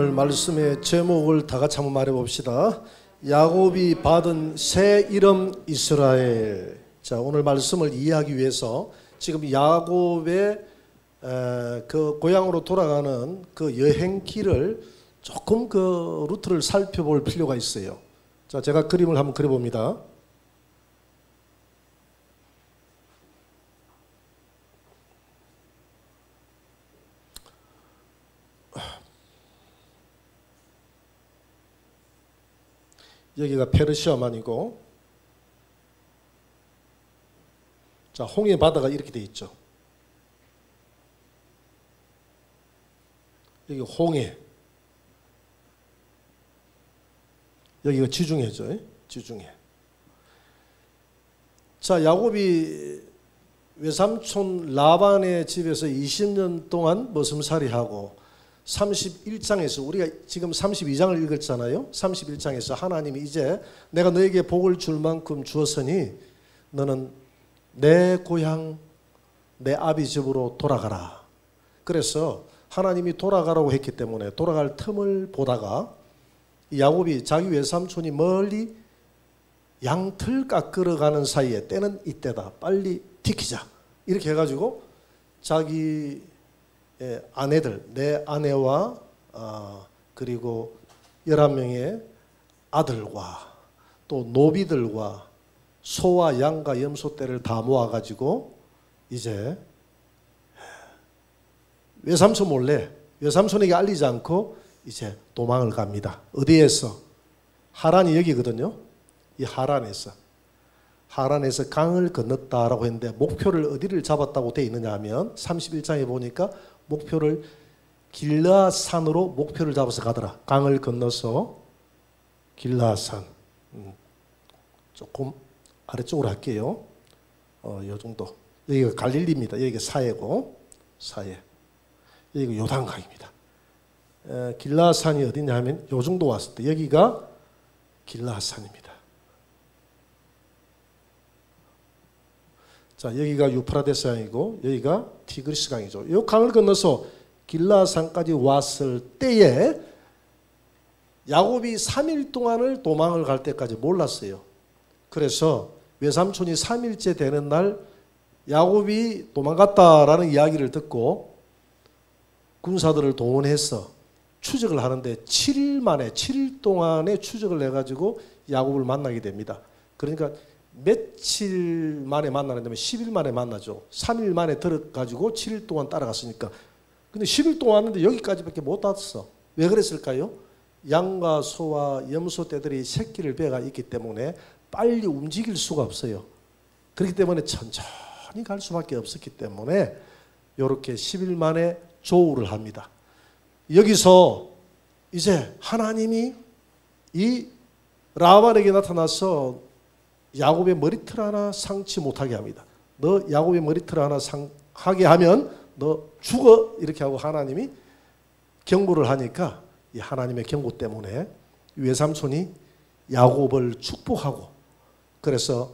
오늘 말씀의 제목을 다 같이 한번 말해봅시다. 야곱이 받은 새 이름 이스라엘. 자, 오늘 말씀을 이해하기 위해서 지금 야곱의 그 고향으로 돌아가는 그 여행길을 조금 그 루트를 살펴볼 필요가 있어요. 자, 제가 그림을 한번 그려봅니다. 여기가 페르시아만이고, 자, 홍해 바다가 이렇게 돼 있죠. 여기 홍해, 여기가 지중해죠. 지중해. 자, 야곱이 외삼촌 라반의 집에서 20년 동안 머슴살이하고 31장에서 우리가 지금 32장을 읽었잖아요. 31장에서 하나님이 이제 내가 너에게 복을 줄 만큼 주었으니 너는 내 고향 내 아비 집으로 돌아가라. 그래서 하나님이 돌아가라고 했기 때문에 돌아갈 틈을 보다가 야곱이 자기 외삼촌이 멀리 양틀 깎으러 가는 사이에 때는 이때다. 빨리 지키자. 이렇게 해가지고 자기 아내들, 내 아내와 그리고 11명의 아들과 또 노비들과 소와 양과 염소떼를 다 모아가지고 이제 외삼촌 몰래 외삼촌에게 알리지 않고 이제 도망을 갑니다. 어디에서? 하란이 여기거든요. 이 하란에서 강을 건넜다라고 했는데 목표를 어디를 잡았다고 되어 있느냐 하면 31장에 보니까 목표를 길라산으로 목표를 잡아서 가더라. 강을 건너서 길라산. 조금 아래쪽으로 할게요. 요 정도. 여기가 갈릴리입니다. 여기가 사해고 사해. 여기가 요단강입니다. 길라산이 어디냐 하면 요 정도 왔을 때 여기가 길라산입니다. 자, 여기가 유프라데스 강이고 여기가 티그리스 강이죠. 이 강을 건너서 길라산까지 왔을 때에 야곱이 3일 동안을 도망을 갈 때까지 몰랐어요. 그래서 외삼촌이 3일째 되는 날 야곱이 도망갔다라는 이야기를 듣고 군사들을 동원해서 추적을 하는데 7일 동안의 추적을 해가지고 야곱을 만나게 됩니다. 그러니까 며칠 만에 만나는데 10일 만에 만나죠. 3일 만에 들어가지고 7일 동안 따라갔으니까. 근데 10일 동안 왔는데 여기까지밖에 못 왔어. 왜 그랬을까요? 양과 소와 염소떼들이 새끼를 베가 있기 때문에 빨리 움직일 수가 없어요. 그렇기 때문에 천천히 갈 수밖에 없었기 때문에 이렇게 10일 만에 조우를 합니다. 여기서 이제 하나님이 이 라반에게 나타나서 야곱의 머리털 하나 상치 못하게 합니다. 너 야곱의 머리털 하나 상하게 하면 너 죽어. 이렇게 하고 하나님이 경고를 하니까 이 하나님의 경고 때문에 외삼촌이 야곱을 축복하고 그래서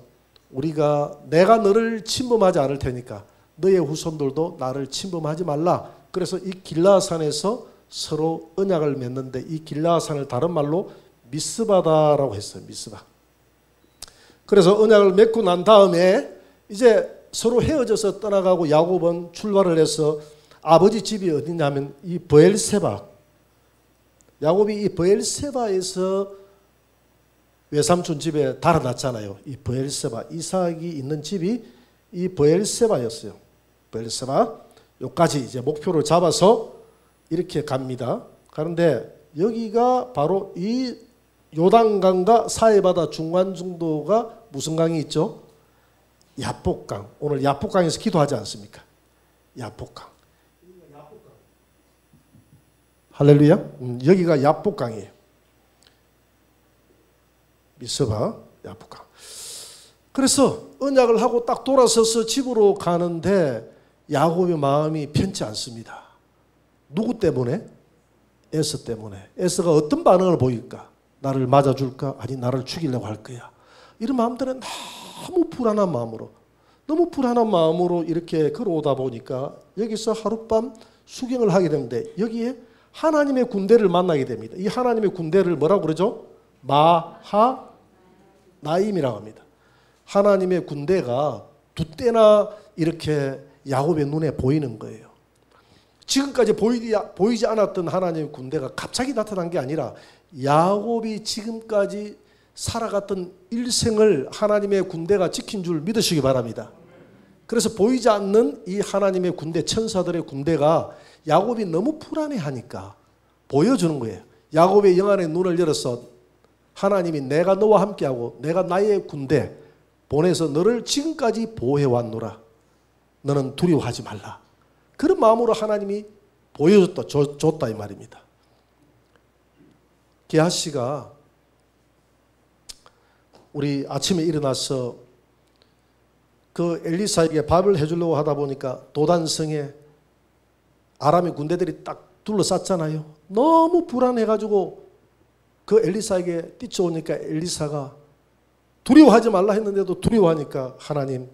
우리가 내가 너를 침범하지 않을 테니까 너의 후손들도 나를 침범하지 말라. 그래서 이 길라산에서 서로 언약을 맺는데 이 길라산을 다른 말로 미스바다라고 했어요. 미스바. 그래서 언약을 맺고 난 다음에 이제 서로 헤어져서 떠나가고 야곱은 출발을 해서 아버지 집이 어디냐면 이 브엘세바. 야곱이 이 브엘세바에서 외삼촌 집에 달아났잖아요. 이 브엘세바. 이삭이 있는 집이 이 브엘세바였어요. 브엘세바. 여기까지 이제 목표를 잡아서 이렇게 갑니다. 가는데 여기가 바로 이 요단강과 사해바다 중간 정도가 무슨 강이 있죠? 야복강. 오늘 야복강에서 기도하지 않습니까? 야복강. 할렐루야. 여기가 야복강이에요. 미스바 야복강. 그래서 언약을 하고 딱 돌아서서 집으로 가는데 야곱의 마음이 편치 않습니다. 누구 때문에? 에서 때문에. 에서가 어떤 반응을 보일까? 나를 맞아줄까? 아니 나를 죽이려고 할 거야. 이런 마음들은 너무 불안한 마음으로 이렇게 걸어오다 보니까 여기서 하룻밤 수경을 하게 되는데 여기에 하나님의 군대를 만나게 됩니다. 이 하나님의 군대를 뭐라고 그러죠? 마하나임이라고 합니다. 하나님의 군대가 두 때나 이렇게 야곱의 눈에 보이는 거예요. 지금까지 보이지 않았던 하나님의 군대가 갑자기 나타난 게 아니라 야곱이 지금까지 살아갔던 일생을 하나님의 군대가 지킨 줄 믿으시기 바랍니다. 그래서 보이지 않는 이 하나님의 군대, 천사들의 군대가 야곱이 너무 불안해하니까 보여주는 거예요. 야곱의 영안의 눈을 열어서 하나님이 내가 너와 함께하고 내가 나의 군대 보내서 너를 지금까지 보호해왔노라. 너는 두려워하지 말라. 그런 마음으로 하나님이 줬다 이 말입니다. 게하시가 우리 아침에 일어나서 그 엘리사에게 밥을 해주려고 하다 보니까 도단성에 아람의 군대들이 딱 둘러쌌잖아요. 너무 불안해가지고 그 엘리사에게 뛰쳐오니까 엘리사가 두려워하지 말라 했는데도 두려워하니까 하나님,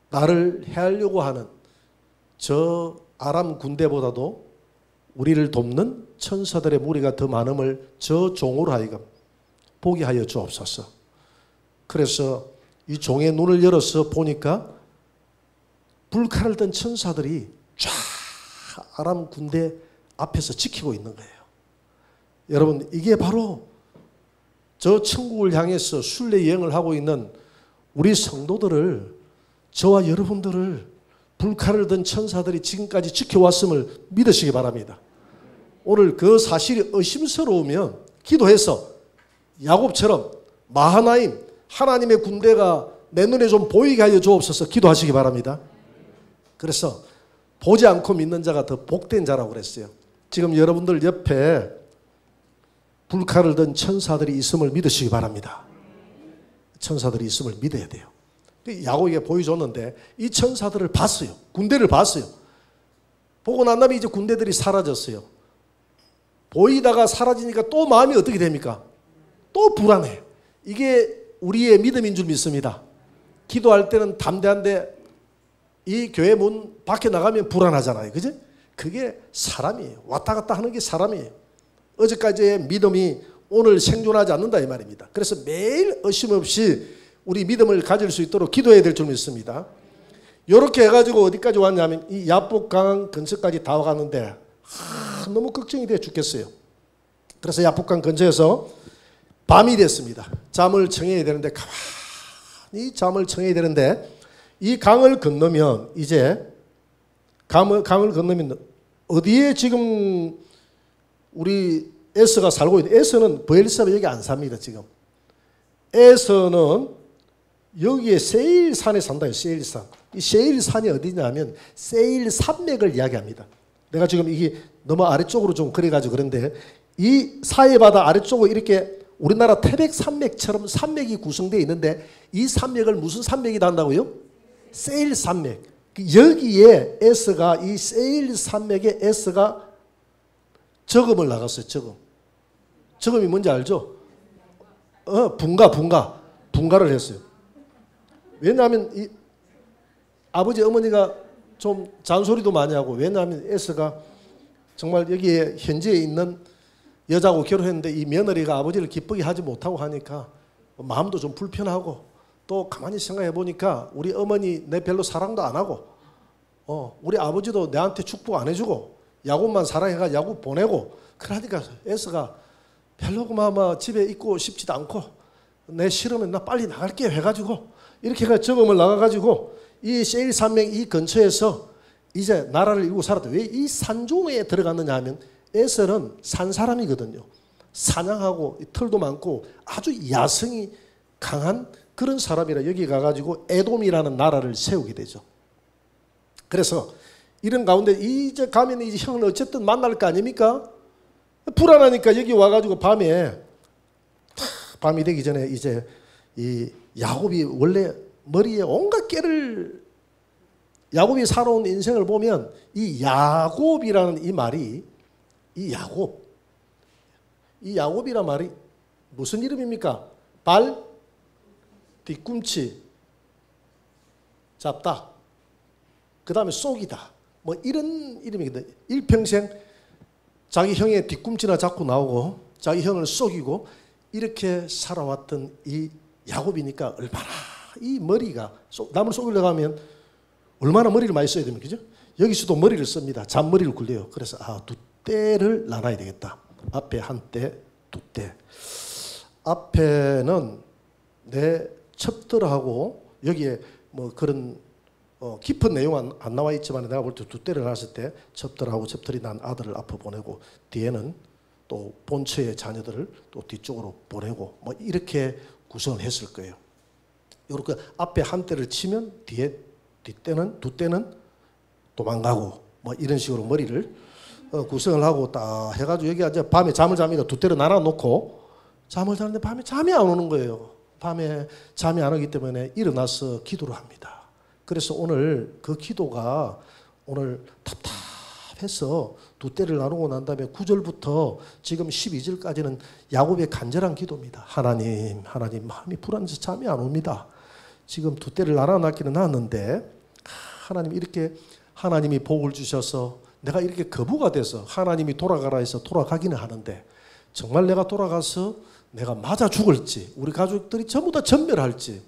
나를 해하려고 하는 저 아람 군대보다도 우리를 돕는 천사들의 무리가 더 많음을 저 종으로 하여금 보게 하여 주옵소서. 그래서 이 종의 눈을 열어서 보니까 불칼을 든 천사들이 쫙 아람 군대 앞에서 지키고 있는 거예요. 여러분, 이게 바로 저 천국을 향해서 순례 여행을 하고 있는 우리 성도들을, 저와 여러분들을 불칼을 든 천사들이 지금까지 지켜왔음을 믿으시기 바랍니다. 오늘 그 사실이 의심스러우면 기도해서 야곱처럼 마하나임, 하나님의 군대가 내 눈에 좀 보이게 하여 주옵소서 기도하시기 바랍니다. 그래서 보지 않고 믿는 자가 더 복된 자라고 그랬어요. 지금 여러분들 옆에 불칼을 든 천사들이 있음을 믿으시기 바랍니다. 천사들이 있음을 믿어야 돼요. 야곱에게 보여줬는데 이 천사들을 봤어요. 군대를 봤어요. 보고 난 다음에 이제 군대들이 사라졌어요. 보이다가 사라지니까 또 마음이 어떻게 됩니까? 또 불안해. 이게 우리의 믿음인 줄 믿습니다. 기도할 때는 담대한데 이 교회 문 밖에 나가면 불안하잖아요. 그죠? 그게 사람이에요. 왔다 갔다 하는 게 사람이에요. 어제까지의 믿음이 오늘 생존하지 않는다 이 말입니다. 그래서 매일 의심 없이 우리 믿음을 가질 수 있도록 기도해야 될 줄 믿습니다. 이렇게 해가지고 어디까지 왔냐면 이 야복강 근처까지 다 와갔는데 너무 걱정이 돼 죽겠어요. 그래서 야복강 근처에서 밤이 됐습니다. 잠을 청해야 되는데 가만히 잠을 청해야 되는데 이 강을 건너면 이제 강을 건너면 어디에 지금 우리 에서가 살고 있는, 에서는 브엘사바 여기 안 삽니다. 지금 에서는 여기에 세일산에 산다요. 세일산. 이 세일산이 어디냐면 세일 산맥을 이야기합니다. 내가 지금 이게 너무 아래쪽으로 좀 그래가지고 그런데 이 사해바다 아래쪽으로 이렇게 우리나라 태백산맥처럼 산맥이 구성되어 있는데 이 산맥을 무슨 산맥이다 한다고요? 세일산맥. 여기에 에서가 이 세일산맥에 에서가 저금을 나갔어요. 저금이 뭔지 알죠? 분가를 했어요. 왜냐하면 이 아버지 어머니가 좀 잔소리도 많이 하고, 왜냐하면 에서가 정말 여기에 현지에 있는 여자하고 결혼했는데 이 며느리가 아버지를 기쁘게 하지 못하고 하니까 마음도 좀 불편하고, 또 가만히 생각해 보니까 우리 어머니 내 별로 사랑도 안 하고 우리 아버지도 내한테 축복 안 해주고 야곱만 사랑해가 야곱 보내고, 그러니까 에서가 별로 그만 집에 있고 싶지도 않고 내 싫으면 나 빨리 나갈게 해가지고 이렇게 저금을 나가가지고 이 세일산맥 이 근처에서 이제 나라를 이루고 살았다. 왜 이 산중에 들어갔느냐 하면 에서는 산 사람이거든요. 사냥하고 털도 많고 아주 야성이 강한 그런 사람이라 여기 가가지고 에돔이라는 나라를 세우게 되죠. 그래서 이런 가운데 이제 가면 이제 형을 어쨌든 만날 거 아닙니까? 불안하니까 여기 와가지고 밤이 되기 전에 이제 이 야곱이 원래 머리에 온갖 깨를, 야곱이 살아온 인생을 보면 이 야곱이라는 이 말이, 이 야곱이란 말이 무슨 이름입니까? 발, 뒤꿈치, 잡다, 그 다음에 쏙이다, 뭐 이런 이름이거든요. 일평생 자기 형의 뒤꿈치나 잡고 나오고 자기 형을 속이고 이렇게 살아왔던 이 야곱이니까 얼마나 이 머리가 남을 속이려고 하면 얼마나 머리를 많이 써야 됩니까? 그죠? 여기서도 머리를 씁니다. 잔머리를 굴려요. 그래서 두 떼를 나눠야 되겠다. 앞에 한 떼, 두 떼. 앞에는 내 첩들하고 여기에 뭐 그런 깊은 내용은 안 나와 있지만 내가 볼 때 두 떼를 낳았을 때 첩들하고 첩들이 난 아들을 앞으로 보내고 뒤에는 또 본처의 자녀들을 또 뒤쪽으로 보내고 뭐 이렇게 구성을 했을 거예요. 이렇게 앞에 한 떼를 치면 뒤에 뒷떼는 두 떼는 도망가고 뭐 이런 식으로 머리를 구성을 하고 딱 해가지고 여기 이제 밤에 잠을 잡니다. 두 떼를 나눠 놓고 잠을 자는데 밤에 잠이 안 오는 거예요. 밤에 잠이 안 오기 때문에 일어나서 기도를 합니다. 그래서 오늘 그 기도가 오늘 답답해서 두 떼를 나누고 난 다음에 9절부터 지금 12절까지는 야곱의 간절한 기도입니다. 하나님 마음이 불안해서 잠이 안 옵니다. 지금 두 떼를 나눠놨기는 나눴는데 하나님 이렇게 하나님이 복을 주셔서 내가 이렇게 거부가 돼서 하나님이 돌아가라 해서 돌아가기는 하는데 정말 내가 돌아가서 내가 맞아 죽을지 우리 가족들이 전부 다 전멸할지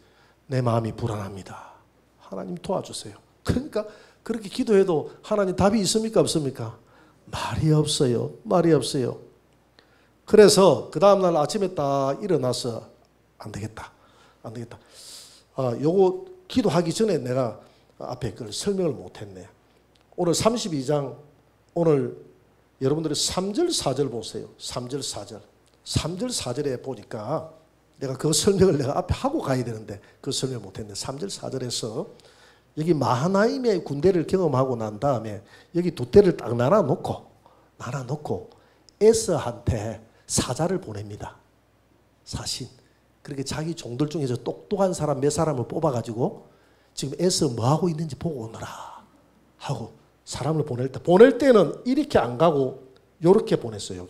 내 마음이 불안합니다. 하나님 도와주세요. 그러니까 그렇게 기도해도 하나님 답이 있습니까 없습니까? 말이 없어요. 말이 없어요. 그래서 그 다음날 아침에 딱 일어나서 안 되겠다. 요거 기도하기 전에 내가 앞에 그걸 설명을 못했네. 오늘 32장 오늘 여러분들이 3절 4절 보세요. 3절 4절 3절 4절에 보니까 내가 그 설명을 내가 앞에 하고 가야 되는데 그 설명을 못했네. 3절 4절에서 여기 마하나임의 군대를 경험하고 난 다음에 여기 두 떼를 딱 나눠놓고 에서한테 사자를 보냅니다. 사신. 그렇게 자기 종들 중에서 똑똑한 사람 몇 사람을 뽑아가지고 지금 에서 뭐하고 있는지 보고 오너라 하고 사람을 보낼 때는 이렇게 안 가고 요렇게 보냈어요.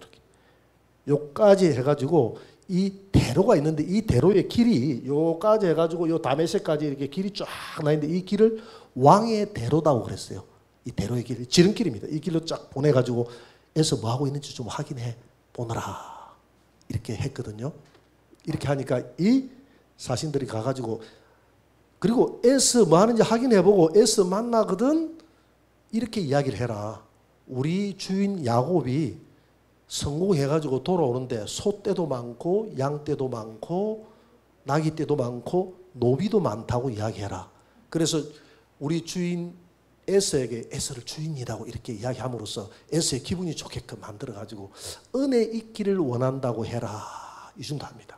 요까지 해가지고 이 대로가 있는데 이 대로의 길이 요까지 해가지고 요 다메섹까지 이렇게 길이 쫙 나 있는데 이 길을 왕의 대로다고 그랬어요. 이 대로의 길이 지름길입니다. 이 길로 쫙 보내가지고 에서 뭐하고 있는지 좀 확인해 보너라 이렇게 했거든요. 이렇게 하니까 이 사신들이 가가지고 그리고 에서 뭐 하는지 확인해보고 에서 만나거든 이렇게 이야기를 해라. 우리 주인 야곱이 성공해가지고 돌아오는데 소떼도 많고 양떼도 많고 나귀떼도 많고 노비도 많다고 이야기해라. 그래서 우리 주인 에서에게 에서를 주인이라고 이렇게 이야기함으로써 에서의 기분이 좋게끔 만들어가지고 은혜 있기를 원한다고 해라. 이 정도 합니다.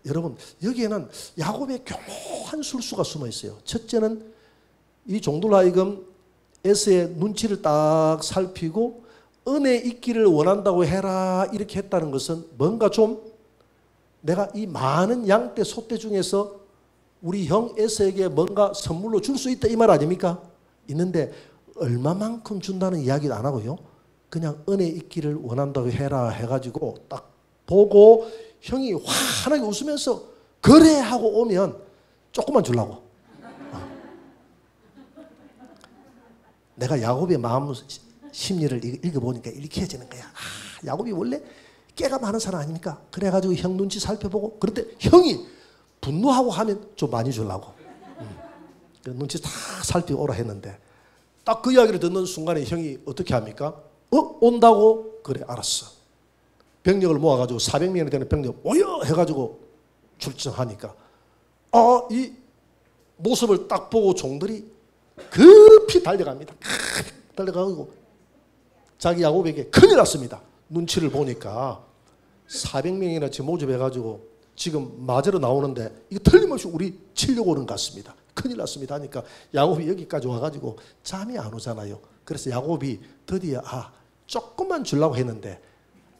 여러분 여기에는 야곱의 교묘한 술수가 숨어 있어요. 첫째는 이 종들 하여금 에서의 눈치를 딱 살피고 은혜 있기를 원한다고 해라 이렇게 했다는 것은 뭔가 좀 내가 이 많은 양떼 소떼 중에서 우리 형 에서에게 뭔가 선물로 줄 수 있다 이 말 아닙니까? 있는데 얼마만큼 준다는 이야기도 안 하고요. 그냥 은혜 있기를 원한다고 해라 해가지고 딱 보고 형이 환하게 웃으면서 그래 하고 오면 조금만 주려고. 내가 야곱의 마음 심리를 읽어보니까 이렇게 해지는 거야. 야곱이 원래 깨가 많은 사람 아닙니까? 그래가지고 형 눈치 살펴보고 그런데 형이 분노하고 하면 좀 많이 주려고. 눈치 다 살피고 오라 했는데 딱 그 이야기를 듣는 순간에 형이 어떻게 합니까? 온다고? 그래 알았어. 병력을 모아가지고 400명이 되는 병력 모여 해가지고 출정하니까 이 모습을 딱 보고 종들이 급히 달려갑니다. 달려가고 자기 야곱에게 큰일 났습니다. 눈치를 보니까 400명이나 지금 모집해가지고 지금 맞으러 나오는데 이거 틀림없이 우리 치려고 오는 것 같습니다. 큰일 났습니다 하니까 야곱이 여기까지 와가지고 잠이 안 오잖아요. 그래서 야곱이 드디어 조금만 주려고 했는데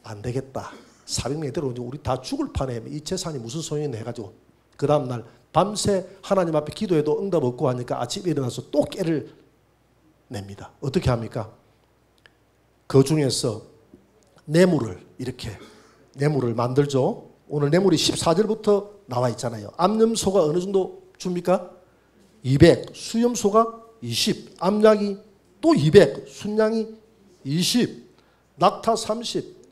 안 되겠다. 400명이 들어오는데 우리 다 죽을 판에 이 재산이 무슨 소용이냐 해가지고 그 다음날 밤새 하나님 앞에 기도해도 응답 없고 하니까 아침에 일어나서 또 깨를 냅니다. 어떻게 합니까? 그 중에서 뇌물을 만들죠. 오늘 뇌물이 14절부터 나와 있잖아요. 암염소가 어느 정도 줍니까? 200, 수염소가 20, 암약이 또 200, 순양이 20. 낙타 30,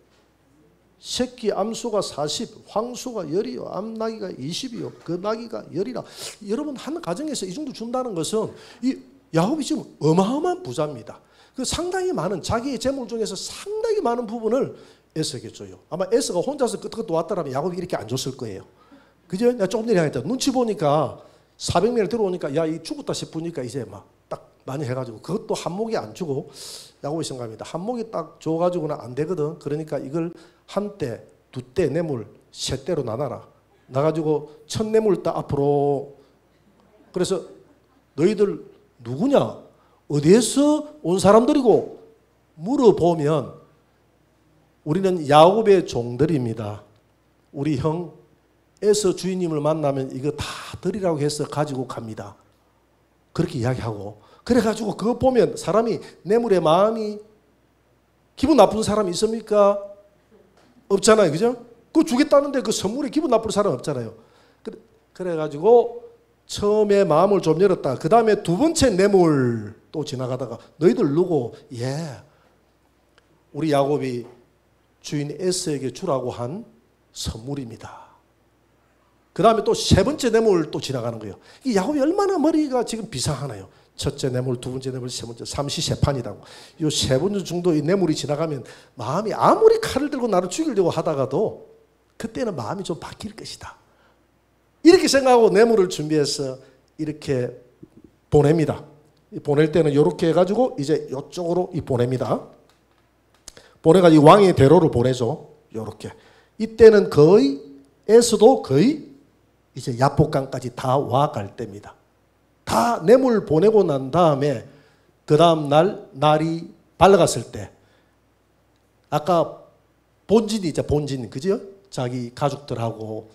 새끼 암수가 40, 황수가 10이요, 암나기가 20이요, 그 나기가 10이라. 여러분 한 가정에서 이 정도 준다는 것은 이 야곱이 지금 어마어마한 부자입니다. 그 상당히 많은 자기의 재물 중에서 상당히 많은 부분을 에서에게 줘요. 아마 에서가 혼자서 그것도 왔다라면 야곱이 이렇게 안 줬을 거예요. 그죠? 내가 조금 전에 얘기했다. 눈치 보니까 400명이 들어오니까 야, 이 죽었다 싶으니까 이제 막 딱 많이 해가지고 그것도 한목이 안 주고 야곱이 생각합니다. 한목이 딱 줘가지고는 안 되거든. 그러니까 이걸 한 때, 두 때 뇌물, 세 때로 나눠라. 나가지고 첫 뇌물 딱 앞으로. 그래서 너희들 누구냐? 어디에서 온 사람들이고? 물어보면 우리는 야곱의 종들입니다. 우리 형 에서 주인님을 만나면 이거 다 드리라고 해서 가지고 갑니다. 그렇게 이야기하고, 그래가지고 그거 보면 사람이 뇌물의 마음이 기분 나쁜 사람이 있습니까? 없잖아요. 그죠? 그거 주겠다는데 그 선물에 기분 나쁜 사람 없잖아요. 그래가지고 처음에 마음을 좀 열었다. 그 다음에 두 번째 뇌물 또 지나가다가 너희들 누구? 예, 우리 야곱이 주인 에서에게 주라고 한 선물입니다. 그 다음에 또 세 번째 뇌물 또 지나가는 거예요. 이 야곱이 얼마나 머리가 지금 비상하나요? 첫째 뇌물, 두 번째 뇌물, 세 번째, 삼시세판이라고. 이 세 번째 정도 이 뇌물이 지나가면 마음이 아무리 칼을 들고 나를 죽이려고 하다가도 그때는 마음이 좀 바뀔 것이다. 이렇게 생각하고 뇌물을 준비해서 이렇게 보냅니다. 보낼 때는 이렇게 해가지고 이제 이쪽으로 보냅니다. 보내가지고 왕의 대로를 보내죠. 이렇게. 이때는 거의 에서도 거의 이제 야복강까지 다 와갈 때입니다. 다 뇌물 보내고 난 다음에 그 다음 날이 밝았을 때 아까 본진이죠. 본진. 그죠? 자기 가족들하고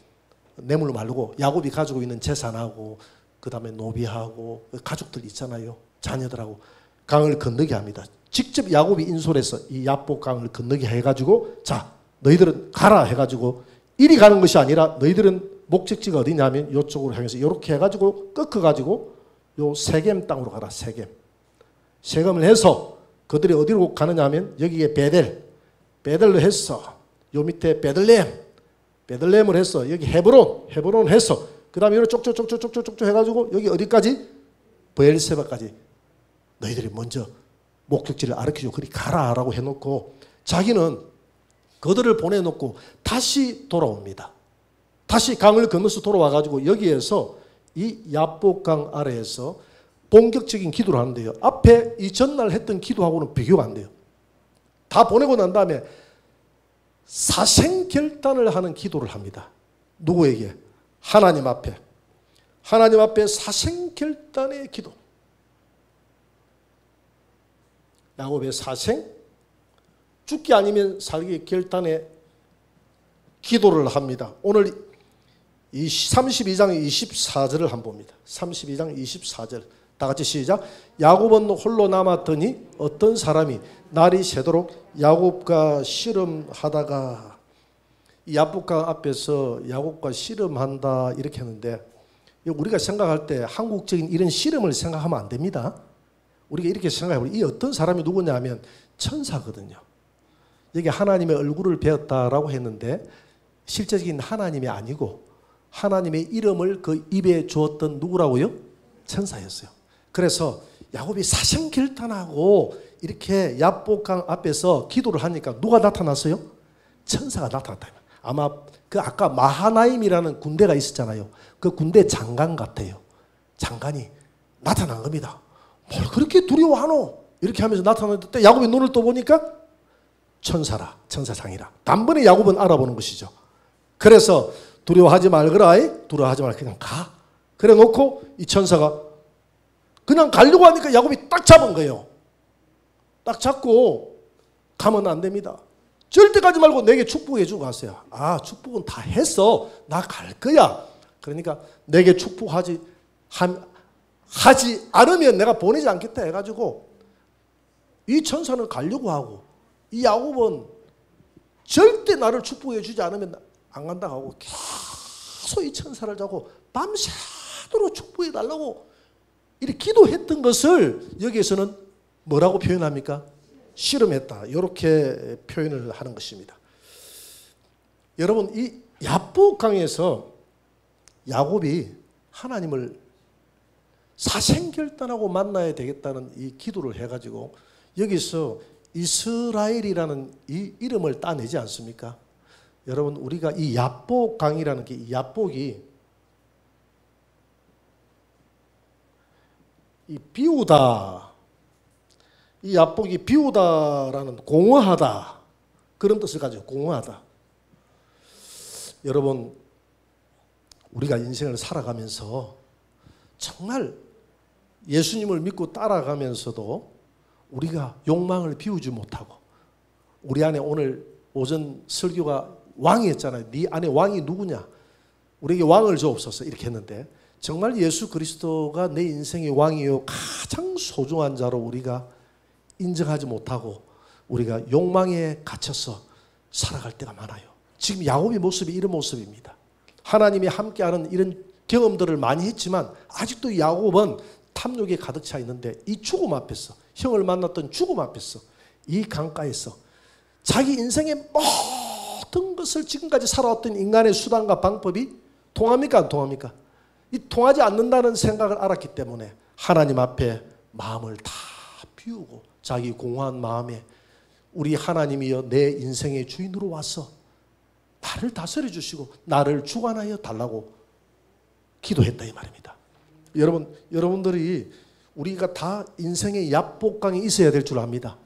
뇌물 말고 야곱이 가지고 있는 재산하고 그 다음에 노비하고 가족들 있잖아요. 자녀들하고 강을 건너게 합니다. 직접 야곱이 인솔해서 이 야복강을 건너게 해가지고 자 너희들은 가라 해가지고 이리 가는 것이 아니라 너희들은 목적지가 어디냐면 이쪽으로 향해서 이렇게 해가지고 꺾어가지고 요 세겜 땅으로 가라. 세겜을 해서 그들이 어디로 가느냐 하면 여기에 베델로 해서 요 밑에 베들레헴을 해서 여기 헤브론 해서 그 다음에 이렇게 쪽쪽 해가지고 여기 어디까지? 브엘세바까지 너희들이 먼저 목적지를 알려주고 그리 가라라고 해놓고 자기는 그들을 보내놓고 다시 돌아옵니다. 다시 강을 건너서 돌아와가지고 여기에서 이 야복강 아래에서 본격적인 기도를 하는데요. 앞에 이 전날 했던 기도하고는 비교가 안 돼요. 다 보내고 난 다음에 사생결단을 하는 기도를 합니다. 누구에게? 하나님 앞에. 하나님 앞에 사생결단의 기도. 야곱의 사생, 죽기 아니면 살기 결단의 기도를 합니다. 오늘 32장 24절을 한번 봅니다. 32장 24절 다 같이 시작. 야곱은 홀로 남았더니 어떤 사람이 날이 새도록 야곱과 씨름하다가 이 야복강 앞에서 야곱과 씨름한다 이렇게 하는데 우리가 생각할 때 한국적인 이런 씨름을 생각하면 안 됩니다. 우리가 이렇게 생각해보면 이 어떤 사람이 누구냐면 천사거든요. 여기 하나님의 얼굴을 배웠다라고 했는데 실제적인 하나님이 아니고 하나님의 이름을 그 입에 주었던 누구라고요? 천사였어요. 그래서 야곱이 사생결단하고 이렇게 야복강 앞에서 기도를 하니까 누가 나타났어요? 천사가 나타났다. 아마 그 아까 마하나임이라는 군대가 있었잖아요. 그 군대 장관 같아요. 장관이 나타난 겁니다. 뭘 그렇게 두려워하노? 이렇게 하면서 나타났는데 야곱이 눈을 떠보니까 천사라, 천사장이라. 단번에 야곱은 알아보는 것이죠. 그래서 두려워하지 말거라. 두려워하지 말고 그냥 가. 그래 놓고 이 천사가 그냥 가려고 하니까 야곱이 딱 잡은 거예요. 딱 잡고 가면 안 됩니다. 절대 가지 말고 내게 축복해 주고 갔어요. 아, 축복은 다 했어. 나 갈 거야. 그러니까 내게 축복하지 않으면 내가 보내지 않겠다 해가지고 이 천사는 가려고 하고 이 야곱은 절대 나를 축복해 주지 않으면 안 간다고 하고 계속 이 천사를 잡고 밤새도록 축복해 달라고 이렇게 기도했던 것을 여기에서는 뭐라고 표현합니까? 씨름했다. 이렇게 표현을 하는 것입니다. 여러분, 이 야복강에서 야곱이 하나님을 사생결단하고 만나야 되겠다는 이 기도를 해가지고 여기서 이스라엘이라는 이 이름을 따내지 않습니까? 여러분, 우리가 이 야복강이라는 게, 이 야복이 이 비우다, 이 야복이 비우다라는 공허하다, 그런 뜻을 가지고 공허하다. 여러분, 우리가 인생을 살아가면서 정말 예수님을 믿고 따라가면서도 우리가 욕망을 비우지 못하고, 우리 안에 오늘 오전 설교가 왕이었잖아요. 네 안에 왕이 누구냐? 우리에게 왕을 주옵소서 이렇게 했는데, 정말 예수 그리스도가 내 인생의 왕이요 가장 소중한 자로 우리가 인정하지 못하고 우리가 욕망에 갇혀서 살아갈 때가 많아요. 지금 야곱의 모습이 이런 모습입니다. 하나님이 함께하는 이런 경험들을 많이 했지만 아직도 야곱은 탐욕에 가득 차 있는데, 이 죽음 앞에서, 형을 만났던 죽음 앞에서, 이 강가에서 자기 인생의 모든 것을, 지금까지 살아왔던 인간의 수단과 방법이 통합니까 안 통합니까? 이 통하지 않는다는 생각을 알았기 때문에 하나님 앞에 마음을 다 비우고 자기 공허한 마음에 우리 하나님이여 내 인생의 주인으로 와서 나를 다스려 주시고 나를 주관하여 달라고 기도했다 이 말입니다. 여러분들이 우리가 다 인생의 야복강에 있어야 될 줄 압니다.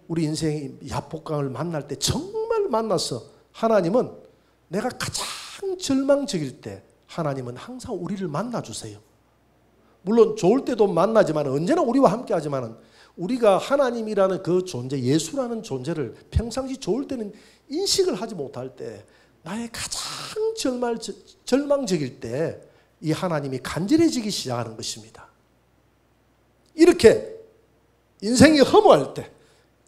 우리 인생의 야복강을 만날 때 정말 만나서, 하나님은 내가 가장 절망적일 때 하나님은 항상 우리를 만나주세요. 물론 좋을 때도 만나지만, 언제나 우리와 함께 하지만, 우리가 하나님이라는 그 존재, 예수라는 존재를 평상시 좋을 때는 인식을 하지 못할 때, 나의 가장 절망적일 때 이 하나님이 간절해지기 시작하는 것입니다. 이렇게 인생이 허무할 때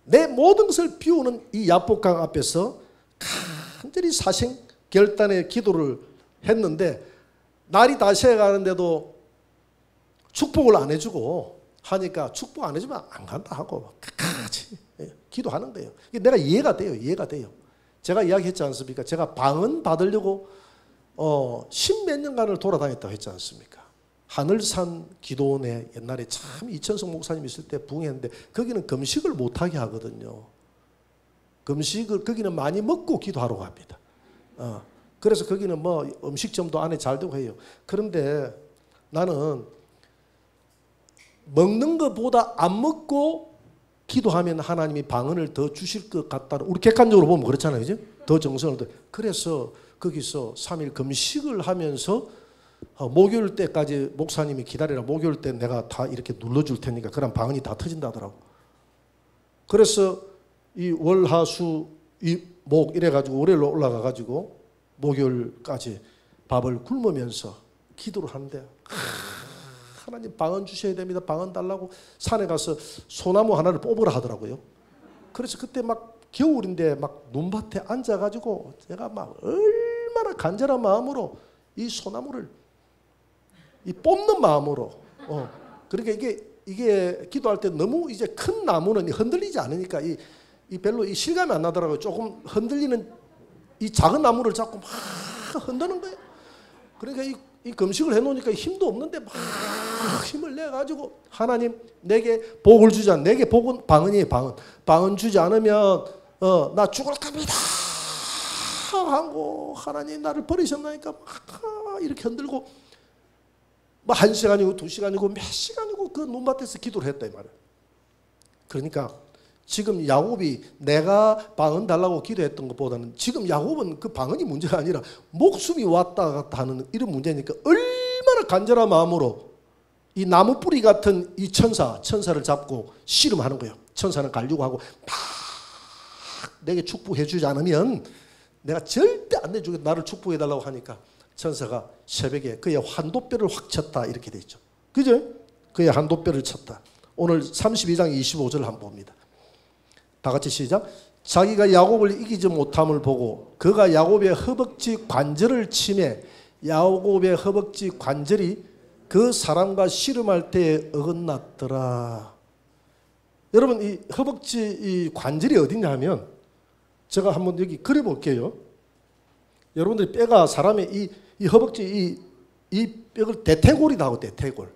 내 모든 것을 비우는 이 야복강 앞에서 간절히 사생결단의 기도를 했는데, 날이 다 새어가는데도 축복을 안 해주고 하니까, 축복 안 해주면 안 간다 하고 끝까지 기도하는 거예요. 내가 이해가 돼요. 제가 이야기했지 않습니까? 제가 방언 받으려고 10몇 년간을 돌아다녔다고 했지 않습니까? 하늘산 기도원에 옛날에 참 이천성 목사님 있을 때 부흥했는데, 거기는 금식을 못하게 하거든요. 거기는 많이 먹고 기도하러 갑니다. 그래서 거기는 뭐 음식점도 안에 잘 되고 해요. 그런데 나는 먹는 것보다 안 먹고 기도하면 하나님이 방언을 더 주실 것 같다는, 우리 객관적으로 보면 그렇잖아요. 그죠? 더 정성을 더. 그래서 거기서 3일 금식을 하면서 목요일 때까지 목사님이 기다리라, 목요일 때 내가 다 이렇게 눌러줄 테니까 그럼 방언이 다 터진다더라고. 그래서 이 월, 화, 수, 목 이래가지고 월요일로 올라가가지고 목요일까지 밥을 굶으면서 기도를 하는데, 하나님 방언 주셔야 됩니다. 방언 달라고 산에 가서 소나무 하나를 뽑으라 하더라고요. 그래서 그때 막 겨울인데 막 눈밭에 앉아가지고 제가 막 얼마나 간절한 마음으로 이 소나무를 이 뽑는 마음으로, 그러니까 이게 기도할 때 너무 이제 큰 나무는 흔들리지 않으니까 이 별로 이 실감이 안 나더라고요. 조금 흔들리는 이 작은 나무를 잡고 막 흔드는 거예요. 그러니까 이 금식을 해놓으니까 힘도 없는데 막 힘을 내가지고, 하나님 내게 복을 주지 않으면, 내게 복은 방언이에요. 방언 주지 않으면 나 죽을 겁니다 하고, 하나님 나를 버리셨나니까 막 이렇게 흔들고, 뭐 1시간이고 2시간이고 몇 시간이고 그 눈밭에서 기도를 했다 이 말이에요. 그러니까 지금 야곱이 내가 방언 달라고 기도했던 것보다는, 지금 야곱은 그 방언이 문제가 아니라 목숨이 왔다 갔다 하는 이런 문제니까, 얼마나 간절한 마음으로 이 나무 뿌리 같은 이 천사를 잡고 씨름하는 거예요. 천사는 가려고 하고 막 내게 축복해 주지 않으면 내가 절대 안 내주겠다, 나를 축복해 달라고 하니까 천사가 새벽에 그의 환도뼈를 확 쳤다 이렇게 돼 있죠. 그죠? 그의 환도뼈를 쳤다. 오늘 32장 25절 한번 봅니다. 다 같이 시작. 자기가 야곱을 이기지 못함을 보고 그가 야곱의 허벅지 관절을 치매 야곱의 허벅지 관절이 그 사람과 씨름할 때에 어긋났더라. 여러분 이 허벅지 이 관절이 어디냐 하면 제가 한번 여기 그려볼게요. 여러분들이 뼈가 사람의 이 허벅지 이 뼈를 대퇴골이다 하고 대퇴골.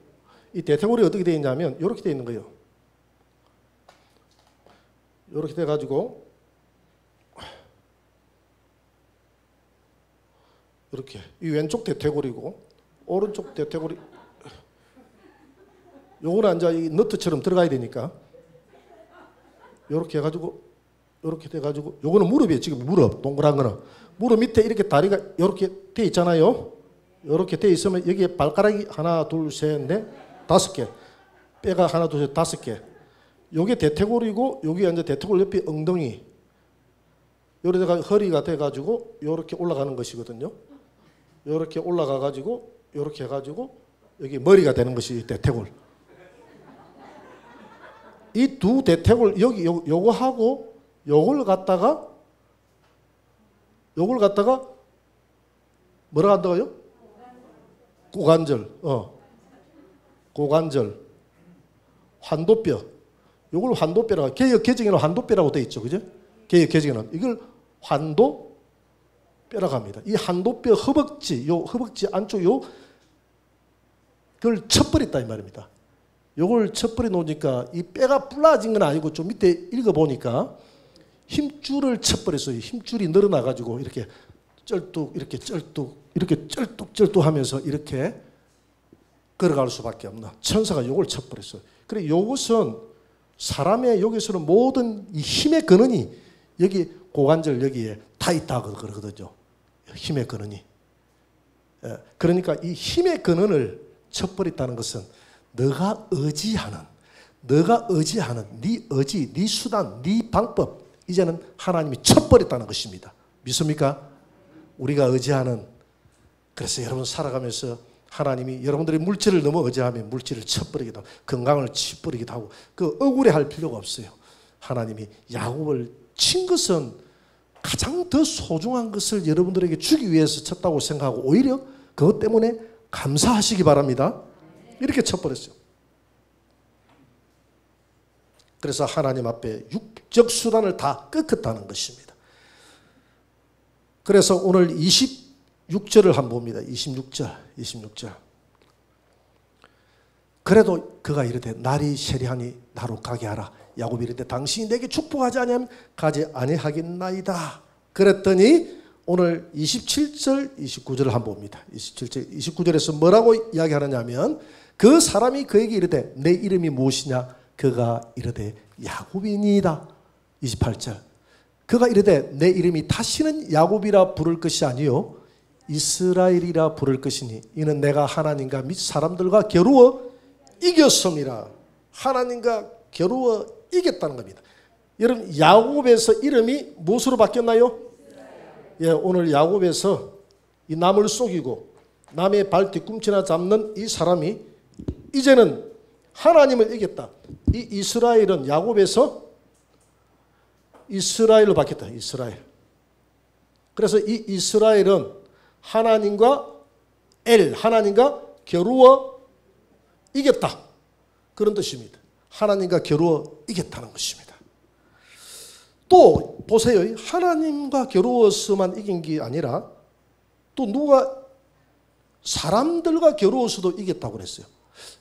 이 대퇴골이 어떻게 되어 있냐면 이렇게 되어 있는 거예요. 이렇게 돼 가지고 이렇게 이 왼쪽 대퇴골이고 오른쪽 대퇴골이 요거는 이제 이 너트처럼 들어가야 되니까 이렇게 해가지고 이렇게 돼가지고 요거는 무릎이에요. 지금 무릎 동그란 거는 무릎 밑에 이렇게 다리가 이렇게 돼 있잖아요. 이렇게 돼 있으면 여기에 발가락이 하나 둘 셋 넷 다섯 개 뼈가 하나 둘 셋 다섯 개 요게 대퇴골이고 여기 이제 대퇴골 옆에 엉덩이 요래가 허리가 돼가지고 요렇게 올라가는 것이거든요. 요렇게 올라가가지고 요렇게 해가지고 여기 머리가 되는 것이 대퇴골. 이 두 대퇴골 여기 요거 하고 요걸 갖다가 뭐라 한다고요? 고관절. 고관절. 환도뼈. 요걸 환도뼈라고 개역 개정에는 환도뼈라고 돼 있죠. 그죠? 개역 개정에는 이걸 환도뼈라고 합니다. 이 환도뼈 허벅지 요 허벅지 안쪽 요 그걸 쳐버렸다 이 말입니다. 요걸 쳐버려 놓으니까 이 뼈가 불라진 건 아니고 좀 밑에 읽어보니까 힘줄을 쳐버렸어요. 힘줄이 늘어나 가지고 이렇게 쩔뚝 이렇게 쩔뚝 이렇게 쩔뚝 하면서 이렇게 걸어갈 수밖에 없나. 천사가 요걸 쳐버렸어요. 그래 요것은 사람의 여기서는 모든 이 힘의 근원이 여기 고관절 여기에 다 있다고 그러거든요. 힘의 근원이. 그러니까 이 힘의 근원을 쳐버렸다는 것은 너가 의지하는 네 의지, 네 수단, 네 방법 이제는 하나님이 쳐버렸다는 것입니다. 믿습니까? 우리가 의지하는 그래서 여러분 살아가면서 하나님이 여러분들이 물질을 너무 의지하면 물질을 쳐버리기도 하고 건강을 쳐버리기도 하고 그 억울해할 필요가 없어요. 하나님이 야곱을 친 것은 가장 더 소중한 것을 여러분들에게 주기 위해서 쳤다고 생각하고 오히려 그것 때문에 감사하시기 바랍니다. 이렇게 쳐버렸어요. 그래서 하나님 앞에 육적 수단을 다 꺾었다는 것입니다. 그래서 오늘 26절을 한번 봅니다. 26절. 그래도 그가 이르되 날이 세리하니 나로 가게 하라. 야곱이 이르되 당신이 내게 축복하지 아니하면 가지 아니하겠나이다. 그랬더니 오늘 27절, 29절을 한번 봅니다. 27절, 29절에서 뭐라고 이야기하느냐면 그 사람이 그에게 이르되 내 이름이 무엇이냐? 그가 이르되 야곱이니이다. 28절. 그가 이르되 내 이름이 다시는 야곱이라 부를 것이 아니요 이스라엘이라 부를 것이니 이는 내가 하나님과 및 사람들과 겨루어 이겼음이라. 하나님과 겨루어 이겼다는 겁니다. 여러분 야곱에서 이름이 무엇으로 바뀌었나요? 예, 오늘 야곱에서 이 남을 속이고 남의 발 뒤꿈치나 잡는 이 사람이 이제는 하나님을 이겼다. 이 이스라엘은 야곱에서 이스라엘로 바뀌었다. 이스라엘. 그래서 이 이스라엘은 하나님과 하나님과 겨루어 이겼다. 그런 뜻입니다. 하나님과 겨루어 이겼다는 것입니다. 또 보세요. 하나님과 겨루어서만 이긴 게 아니라 또 누가 사람들과 겨루어서도 이겼다고 그랬어요.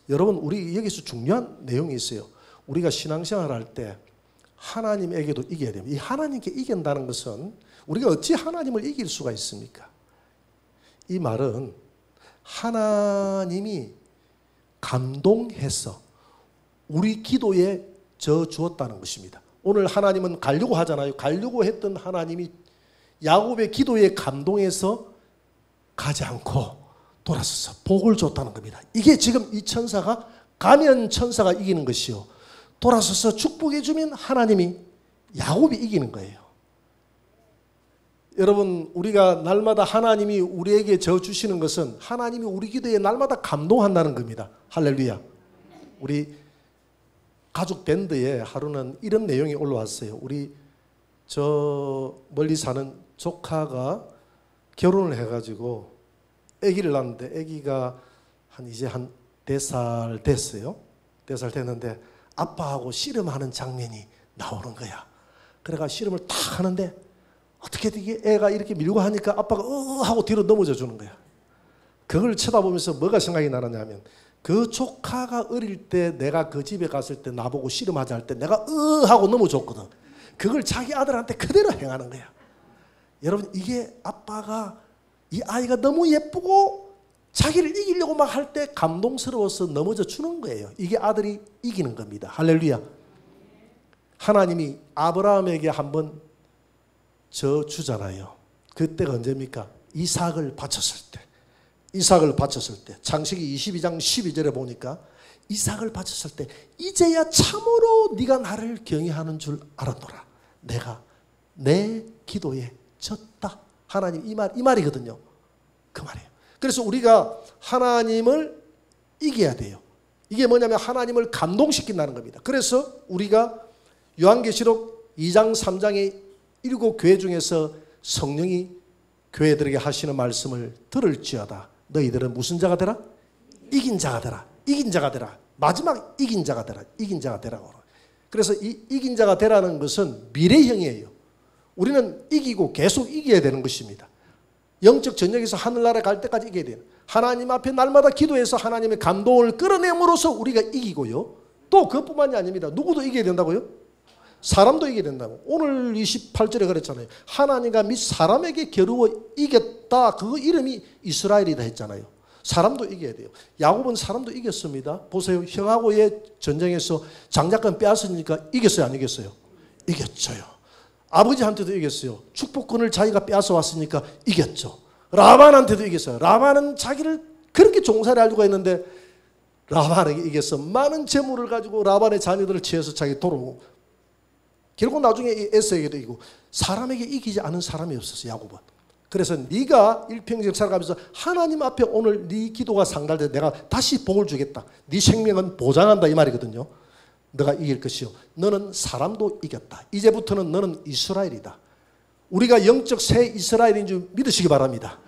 여러분 우리 여기서 중요한 내용이 있어요. 우리가 신앙생활 할 때 하나님에게도 이겨야 됩니다. 이 하나님께 이긴다는 것은 우리가 어찌 하나님을 이길 수가 있습니까? 이 말은 하나님이 감동해서 우리 기도에 저 주었다는 것입니다. 오늘 하나님은 가려고 하잖아요. 가려고 했던 하나님이 야곱의 기도에 감동해서 가지 않고 돌아서서 복을 줬다는 겁니다. 이게 지금 이 천사가 가면 천사가 이기는 것이요. 돌아서서 축복해 주면 하나님이 야곱이 이기는 거예요. 여러분 우리가 날마다 하나님이 우리에게 저 주시는 것은 하나님이 우리 기도에 날마다 감동한다는 겁니다. 할렐루야. 우리 가족 밴드에 하루는 이런 내용이 올라왔어요. 우리 저 멀리 사는 조카가 결혼을 해가지고 아기를 낳았는데 아기가 이제 한 4살 됐어요. 4살 됐는데 아빠하고 씨름하는 장면이 나오는 거야. 그래가 씨름을 탁 하는데 어떻게 이게 애가 이렇게 밀고 하니까 아빠가 하고 뒤로 넘어져 주는 거야. 그걸 쳐다보면서 뭐가 생각이 나느냐면 그 조카가 어릴 때 내가 그 집에 갔을 때 나보고 씨름하자 할 때 내가 하고 넘어졌거든. 그걸 자기 아들한테 그대로 행하는 거야. 여러분 이게 아빠가 이 아이가 너무 예쁘고 자기를 이기려고 막 할 때 감동스러워서 넘어져 주는 거예요. 이게 아들이 이기는 겁니다. 할렐루야. 하나님이 아브라함에게 한번 저 주잖아요. 그때가 언제입니까? 이삭을 바쳤을 때. 이삭을 바쳤을 때 창세기 22장 12절에 보니까 이삭을 바쳤을 때 이제야 참으로 네가 나를 경외하는 줄 알았노라. 내가 내 기도에 졌다. 하나님 이 말이거든요. 그 말이에요. 그래서 우리가 하나님을 이겨야 돼요. 이게 뭐냐면 하나님을 감동시킨다는 겁니다. 그래서 우리가 요한계시록 2장 3장의 7교회 중에서 성령이 교회들에게 하시는 말씀을 들을지어다. 너희들은 무슨 자가 되라? 이긴 자가 되라. 이긴 자가 되라. 마지막 이긴 자가 되라. 이긴 자가 되라고. 그래서 이 이긴 자가 되라는 것은 미래형이에요. 우리는 이기고 계속 이겨야 되는 것입니다. 영적 전역에서 하늘나라에 갈 때까지 이겨야 돼요. 하나님 앞에 날마다 기도해서 하나님의 감동을 끌어내므로써 우리가 이기고요. 또 그것뿐만이 아닙니다. 누구도 이겨야 된다고요? 사람도 이겨야 된다고. 오늘 28절에 그랬잖아요. 하나님과 및 사람에게 겨루어 이겼다. 그 이름이 이스라엘이다 했잖아요. 사람도 이겨야 돼요. 야곱은 사람도 이겼습니다. 보세요. 형하고의 전쟁에서 장자권 빼앗으니까 이겼어요? 안 이겼어요? 이겼죠요. 아버지한테도 이겼어요. 축복권을 자기가 빼앗아 왔으니까 이겼죠. 라반한테도 이겼어요. 라반은 자기를 그렇게 종살이 하려고 했는데 라반에게 이겼어. 많은 재물을 가지고 라반의 자녀들을 취해서 자기 도로. 결국 나중에 이 에서에게도 이기고 사람에게 이기지 않은 사람이 없었어요. 야곱은. 그래서 네가 일평생 살아가면서 하나님 앞에 오늘 네 기도가 상달돼 내가 다시 복을 주겠다. 네 생명은 보장한다 이 말이거든요. 너가 이길 것이요. 너는 사람도 이겼다. 이제부터는 너는 이스라엘이다. 우리가 영적 새 이스라엘인 줄 믿으시기 바랍니다.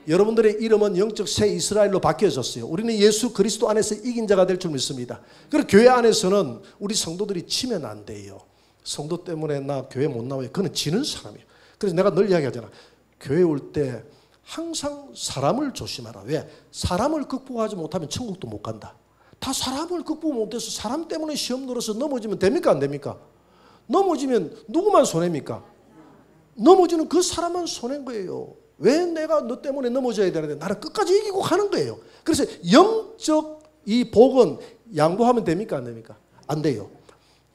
여러분들의 이름은 영적 새 이스라엘로 바뀌어졌어요. 우리는 예수 그리스도 안에서 이긴 자가 될 줄 믿습니다. 그리고 교회 안에서는 우리 성도들이 치면 안 돼요. 성도 때문에 나 교회 못 나와요. 그건 지는 사람이에요. 그래서 내가 늘 이야기하잖아. 교회 올 때 항상 사람을 조심하라. 왜? 사람을 극복하지 못하면 천국도 못 간다. 다 사람을 극복 못해서 사람 때문에 시험 들어서 넘어지면 됩니까? 안 됩니까? 넘어지면 누구만 손해입니까? 넘어지는 그 사람만 손해인 거예요. 왜 내가 너 때문에 넘어져야 되는데 나를 끝까지 이기고 가는 거예요. 그래서 영적 이 복은 양보하면 됩니까? 안 됩니까? 안 돼요.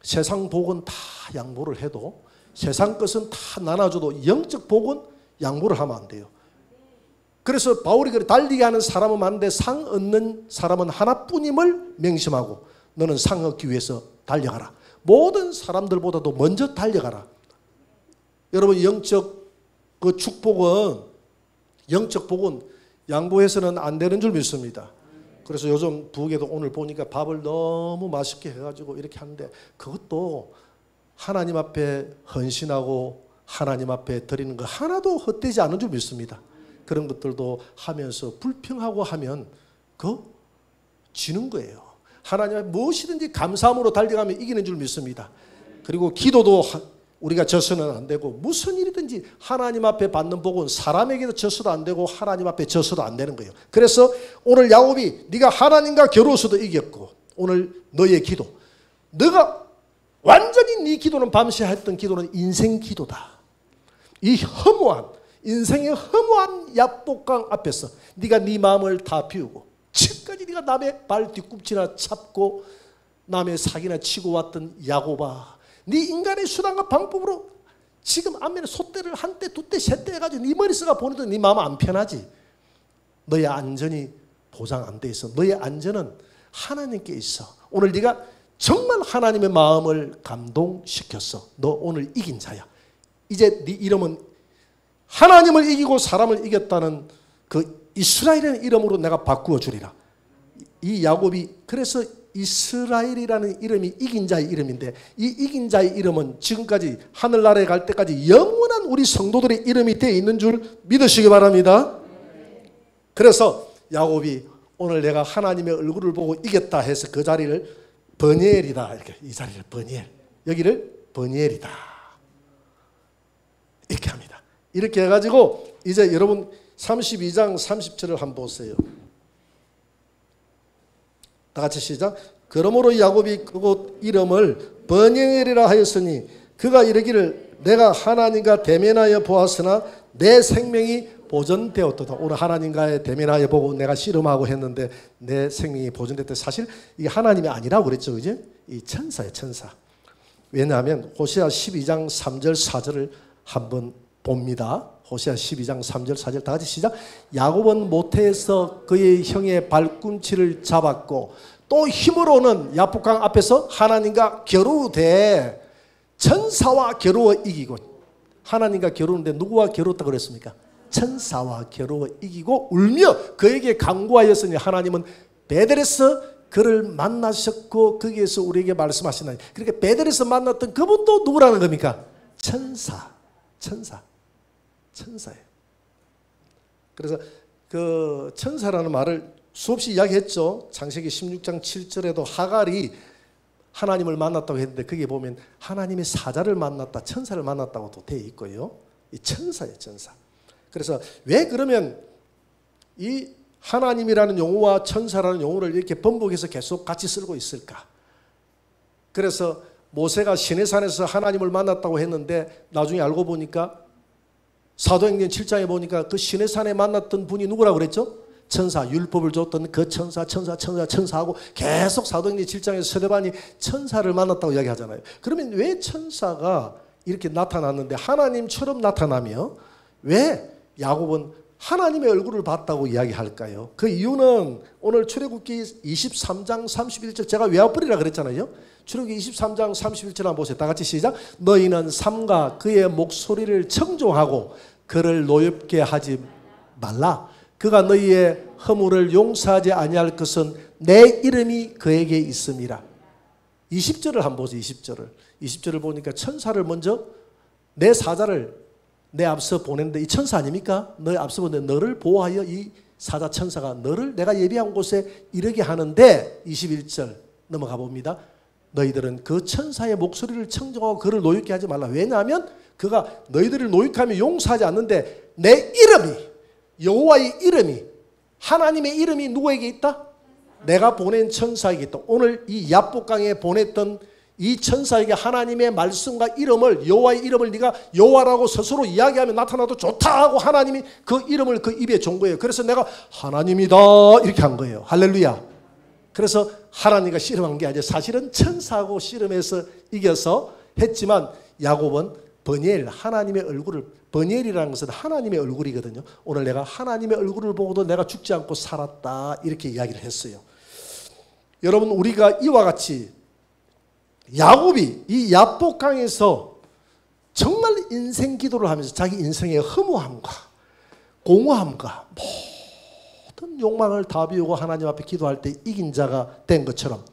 세상 복은 다 양보를 해도 세상 것은 다 나눠줘도 영적 복은 양보를 하면 안 돼요. 그래서 바울이 그래 달리게 하는 사람은 많은데 상 얻는 사람은 하나뿐임을 명심하고 너는 상 얻기 위해서 달려가라. 모든 사람들보다도 먼저 달려가라. 여러분 영적 그 축복은 영적 복은 양보해서는 안 되는 줄 믿습니다. 그래서 요즘 부엌에도 오늘 보니까 밥을 너무 맛있게 해가지고 이렇게 하는데 그것도 하나님 앞에 헌신하고 하나님 앞에 드리는 거 하나도 헛되지 않은 줄 믿습니다. 그런 것들도 하면서 불평하고 하면 그거 지는 거예요. 하나님 앞에 무엇이든지 감사함으로 달려가면 이기는 줄 믿습니다. 그리고 기도도 우리가 져서는 안 되고 무슨 일이든지 하나님 앞에 받는 복은 사람에게도 져서도 안 되고 하나님 앞에 져서도 안 되는 거예요. 그래서 오늘 야곱이 네가 하나님과 겨루어서도 이겼고 오늘 너의 기도 너가 완전히 네 기도는 밤새 했던 기도는 인생 기도다. 이 허무한 인생의 허무한 약복강 앞에서 네가 네 마음을 다 비우고 지금까지 네가 남의 발 뒤꿈치나 잡고 남의 사기나 치고 왔던 야곱아 네 인간의 수단과 방법으로 지금 안면에 소떼를 한 대, 두 대, 세 대 해가지고 네 머릿속에 보내도 네 마음 안 편하지. 너의 안전이 보장 안 돼 있어. 너의 안전은 하나님께 있어. 오늘 네가 정말 하나님의 마음을 감동시켰어. 너 오늘 이긴 자야. 이제 네 이름은 하나님을 이기고 사람을 이겼다는 그 이스라엘이라는 이름으로 내가 바꾸어 주리라. 이 야곱이 그래서 이스라엘이라는 이름이 이긴 자의 이름인데 이 이긴 자의 이름은 지금까지 하늘나라에 갈 때까지 영원한 우리 성도들의 이름이 되어 있는 줄 믿으시기 바랍니다. 그래서 야곱이 오늘 내가 하나님의 얼굴을 보고 이겼다 해서 그 자리를 버니엘이다. 이렇게 이 자리를 버니엘, 여기를 버니엘이다. 이렇게 합니다. 이렇게 해가지고 이제 여러분 32장 30절을 한번 보세요. 다 같이 시작. 그러므로 야곱이 그곳 이름을 버니엘이라 하였으니 그가 이르기를 내가 하나님과 대면하여 보았으나 내 생명이 보존되었도다. 오늘 하나님과의 대면하여 보고 내가 씨름하고 했는데 내 생명이 보존됐다. 사실 이게 하나님이 아니라고 그랬죠, 그죠? 이 천사예요, 천사. 왜냐하면 호세아 12장 3절 4절을 한번 봅니다. 호세아 12장 3절 4절 다 같이 시작. 야곱은 모태에서 그의 형의 발꿈치를 잡았고 또 힘으로는 야복강 앞에서 하나님과 겨루되 천사와 겨루어 이기고. 하나님과 겨루는데 누구와 겨루었다고 그랬습니까? 천사와 겨루어 이기고 울며 그에게 간구하였으니 하나님은 베델에서 그를 만나셨고 거기에서 우리에게 말씀하시나니. 그러니까 베델에서 만났던 그분도 누구라는 겁니까? 천사예요. 그래서 그 천사라는 말을 수없이 이야기했죠. 창세기 16장 7절에도 하갈이 하나님을 만났다고 했는데 거기에 보면 하나님의 사자를 만났다, 천사를 만났다고도 되어 있고요. 이 천사예요, 천사. 그래서 왜 그러면 이 하나님이라는 용어와 천사라는 용어를 이렇게 번복해서 계속 같이 쓰고 있을까? 그래서 모세가 시내산에서 하나님을 만났다고 했는데 나중에 알고 보니까 사도행전 7장에 보니까 그 시내산에 만났던 분이 누구라고 그랬죠? 천사, 율법을 줬던 그 천사하고 계속 사도행전 7장에서 스데반이 천사를 만났다고 이야기하잖아요. 그러면 왜 천사가 이렇게 나타났는데 하나님처럼 나타나며 왜 야곱은 하나님의 얼굴을 봤다고 이야기할까요? 그 이유는 오늘 출애굽기 23장 31절 제가 외워버리라 그랬잖아요. 출애굽기 23장 31절 한번 보세요. 다 같이 시작. 너희는 삼가 그의 목소리를 청종하고 그를 노엽게 하지 말라. 그가 너희의 허물을 용서하지 아니할 것은 내 이름이 그에게 있음이라. 20절을 한번 보세요. 20절을 보니까 천사를 먼저 내 사자를 내 앞서 보냈는데 이 천사 아닙니까? 너의 앞서 보냈는데 너를 보호하여 이 사자 천사가 너를 내가 예비한 곳에 이르게 하는데 21절 넘어가 봅니다. 너희들은 그 천사의 목소리를 청정하고 그를 노엽게 하지 말라. 왜냐하면 그가 너희들을 노엽하며 용서하지 않는데 내 이름이, 여호와의 이름이, 하나님의 이름이 누구에게 있다? 내가 보낸 천사에게 있다. 오늘 이 야복강에 보냈던 이 천사에게 하나님의 말씀과 이름을, 여호와의 이름을 네가 여호와라고 스스로 이야기하면 나타나도 좋다 하고 하나님이 그 이름을 그 입에 준 거예요. 그래서 내가 하나님이다 이렇게 한 거예요. 할렐루야. 그래서 하나님과 씨름한 게 아니라 사실은 천사하고 씨름해서 이겨서 했지만 야곱은 버니엘, 하나님의 얼굴을, 버니엘이라는 것은 하나님의 얼굴이거든요. 오늘 내가 하나님의 얼굴을 보고도 내가 죽지 않고 살았다 이렇게 이야기를 했어요. 여러분 우리가 이와 같이 야곱이 이 야복강에서 정말 인생 기도를 하면서 자기 인생의 허무함과 공허함과 모든 욕망을 다 비우고 하나님 앞에 기도할 때 이긴 자가 된 것처럼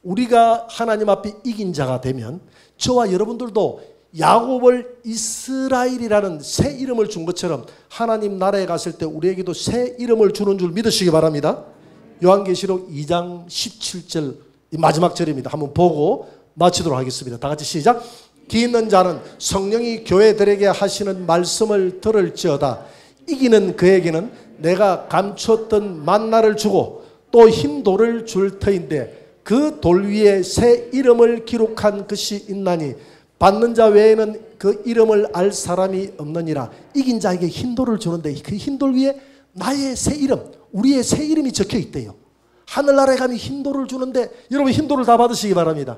우리가 하나님 앞에 이긴 자가 되면 저와 여러분들도 야곱을 이스라엘이라는 새 이름을 준 것처럼 하나님 나라에 갔을 때 우리에게도 새 이름을 주는 줄 믿으시기 바랍니다. 요한계시록 2장 17절 마지막 절입니다. 한번 보고 마치도록 하겠습니다. 다 같이 시작. 기 있는 자는 성령이 교회들에게 하시는 말씀을 들을지어다. 이기는 그에게는 내가 감췄던 만나를 주고 또 흰 돌을 줄 터인데 그 돌 위에 새 이름을 기록한 것이 있나니 받는 자 외에는 그 이름을 알 사람이 없느니라. 이긴 자에게 흰 돌을 주는데 그 흰 돌 위에 나의 새 이름, 우리의 새 이름이 적혀 있대요. 하늘나라에 가면 흰 돌을 주는데 여러분 흰 돌을 다 받으시기 바랍니다.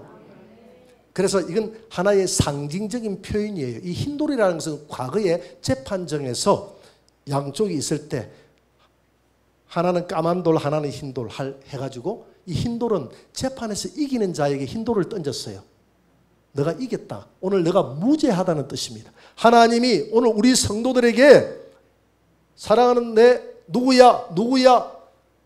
그래서 이건 하나의 상징적인 표현이에요. 이 흰 돌이라는 것은 과거의 재판정에서 양쪽이 있을 때 하나는 까만 돌, 하나는 흰 돌 해가지고 이 흰 돌은 재판에서 이기는 자에게 흰 돌을 던졌어요. 너가 이겼다. 오늘 너가 무죄하다는 뜻입니다. 하나님이 오늘 우리 성도들에게 사랑하는 내 누구야?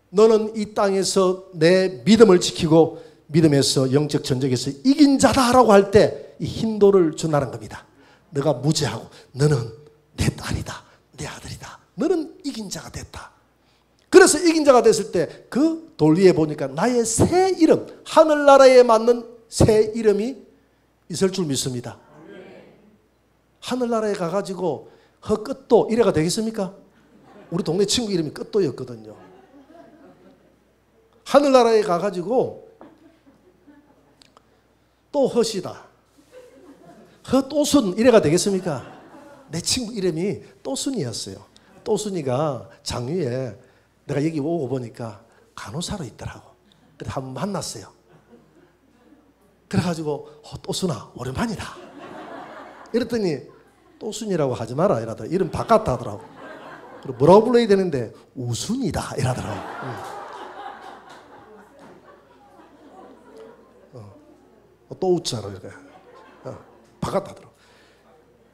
너는 이 땅에서 내 믿음을 지키고 믿음에서 영적 전쟁에서 이긴 자다라고 할 때 이 흰 돌을 준다는 겁니다. 너가 무죄하고 너는 내 딸이다, 내 아들이다. 너는 이긴 자가 됐다. 그래서 이긴 자가 됐을 때 그 돌 위에 보니까 나의 새 이름, 하늘나라에 맞는 새 이름이 있을 줄 믿습니다. 하늘나라에 가가지고 끝도 이래가 되겠습니까? 우리 동네 친구 이름이 끝도였거든요. 하늘나라에 가가지고 또 헛이다, 헛또순 이래가 되겠습니까? 내 친구 이름이 또순이었어요. 또순이가 장유에 내가 여기 오고 보니까 간호사로 있더라고. 그래서 한번 만났어요. 그래가지고 또순아 오랜만이다 이랬더니 또순이라고 하지 마라 이러더라고. 이름 바꿨다 하더라고. 그리고 뭐라고 불러야 되는데 우순이다 이러더라고. 또 웃자로 이렇게 바꿨다 하더라고.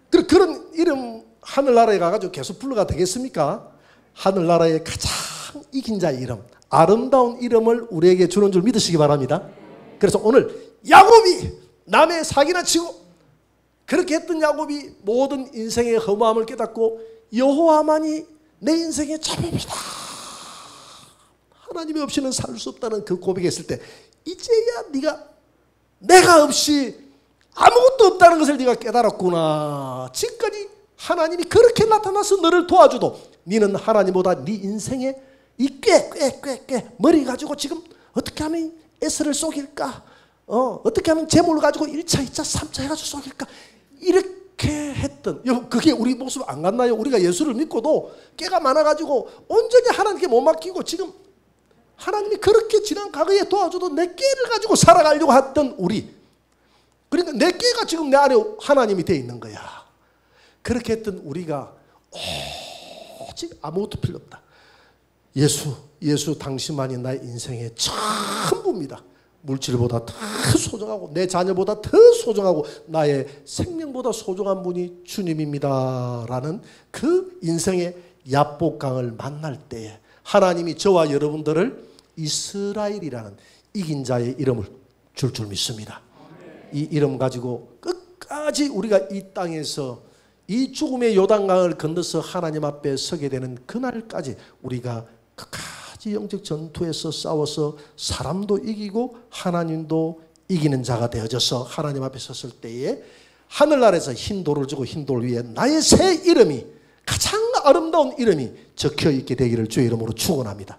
그런 이름 하늘나라에 가가지고 계속 불러가 되겠습니까? 하늘나라의 가장 이긴 자의 이름, 아름다운 이름을 우리에게 주는 줄 믿으시기 바랍니다. 그래서 오늘 야곱이 남의 사기나 치고 그렇게 했던 야곱이 모든 인생의 허무함을 깨닫고 여호와만이 내 인생의 참입니다, 하나님이 없이는 살 수 없다는 그 고백했을 때 이제야 내가 없이 아무것도 없다는 것을 네가 깨달았구나. 지금까지 하나님이 그렇게 나타나서 너를 도와줘도 너는 하나님보다 네 인생에 이 꽤 머리 가지고 지금 어떻게 하면 S를 속일까, 어떻게 하면 재물을 가지고 1차 2차 3차 해가지고 속일까, 이렇게 했던, 그게 우리 모습 안 같나요? 우리가 예수를 믿고도 깨가 많아가지고 온전히 하나님께 못 맡기고 지금 하나님이 그렇게 지난 과거에 도와줘도 내 깨를 가지고 살아가려고 했던 우리, 그러니까 내 깨가 지금 내 안에 하나님이 되어 있는 거야. 그렇게 했던 우리가 오직 아무것도 필요 없다. 예수 당신만이 나의 인생의 전부입니다. 물질보다 더 소중하고 내 자녀보다 더 소중하고 나의 생명보다 소중한 분이 주님입니다 라는 그 인생의 야복강을 만날 때에 하나님이 저와 여러분들을 이스라엘이라는 이긴 자의 이름을 줄 믿습니다. 이 이름 가지고 끝까지 우리가 이 땅에서 이 죽음의 요단강을 건너서 하나님 앞에 서게 되는 그날까지 우리가 끝까지 영적 전투에서 싸워서 사람도 이기고 하나님도 이기는 자가 되어져서 하나님 앞에 섰을 때에 하늘나라에서 흰 돌을 주고 흰 돌 위에 나의 새 이름이, 가장 아름다운 이름이 적혀 있게 되기를 주의 이름으로 축원합니다.